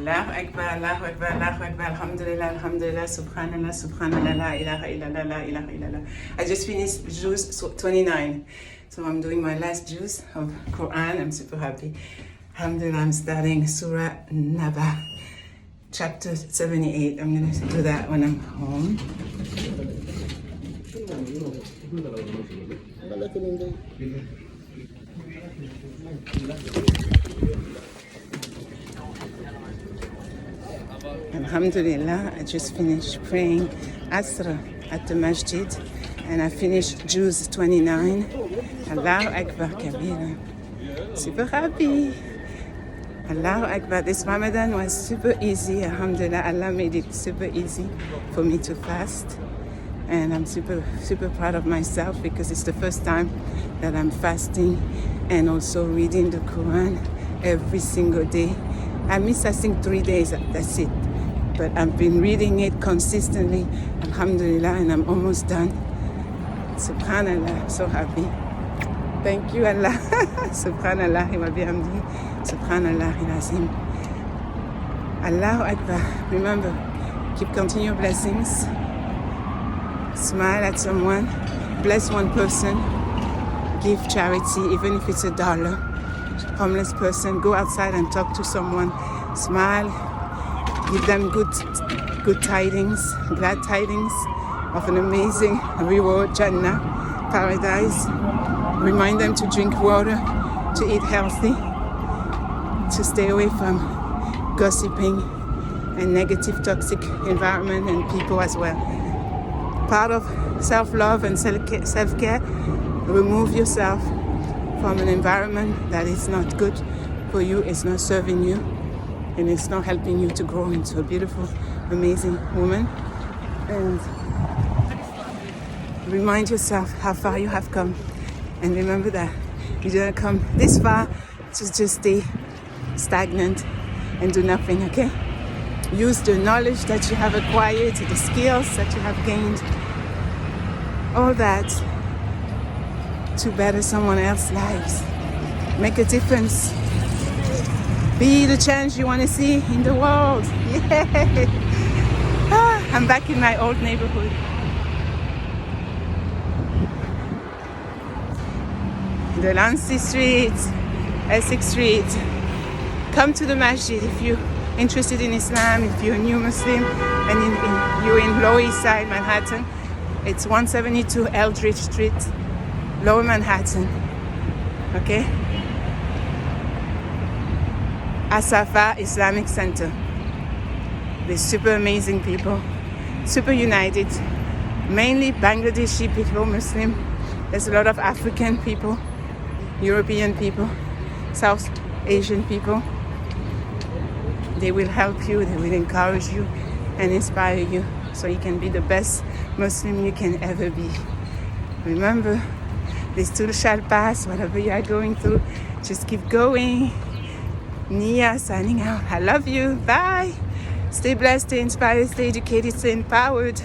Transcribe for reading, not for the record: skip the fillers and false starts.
Allahu Akbar, Allahu Akbar, Allahu Akbar, Alhamdulillah, Alhamdulillah, Subhanallah, Subhanallah, La ilaha illallah, La ilaha illallah. I just finished Juz 29. So I'm doing my last Juz of Quran. I'm super happy. Alhamdulillah, I'm starting Surah Naba, chapter 78. I'm going to do that when I'm home. Alhamdulillah, I just finished praying Asr at the masjid and I finished Juz 29. Allahu Akbar Kabira. Super happy. Allahu Akbar. This Ramadan was super easy. Alhamdulillah, Allah made it super easy for me to fast. And I'm super proud of myself because it's the first time that I'm fasting and also reading the Quran every single day. I miss, I think, 3 days, that's it. But I've been reading it consistently, alhamdulillah, and I'm almost done. Subhanallah, I'm so happy. Thank you, Allah. Subhanallah wa bihamdi. Subhanallah al-azim. Allahu Akbar. Remember, keep counting your blessings. Smile at someone. Bless one person. Give charity, even if it's $1. Homeless person, go outside and talk to someone. Smile. Give them good tidings, glad tidings of an amazing reward, Jannah, paradise. Remind them to drink water, to eat healthy, to stay away from gossiping and negative, toxic environment and people as well. Part of self-love and self-care, remove yourself from an environment that is not good for you, it's not serving you, and it's not helping you to grow into a beautiful, amazing woman. And remind yourself how far you have come. And remember that you didn't come this far to just stay stagnant and do nothing, okay? Use the knowledge that you have acquired, the skills that you have gained, all that to better someone else's lives. Make a difference. Be the change you want to see in the world. Yeah. I'm back in my old neighborhood. The Lancey Street, Essex Street. Come to the masjid if you're interested in Islam, if you're a new Muslim and you're in Lower East Side, Manhattan. It's 172 Eldridge Street, Lower Manhattan. Okay? Asafa Islamic Center. They're super amazing people, super united, mainly Bangladeshi people, Muslim. There's a lot of African people, European people, South Asian people. They will help you, they will encourage you and inspire you so you can be the best Muslim you can ever be. Remember, this too shall pass. Whatever you are going through, just keep going. Nia signing out. I love you. Bye. Stay blessed, stay inspired, stay educated, stay empowered.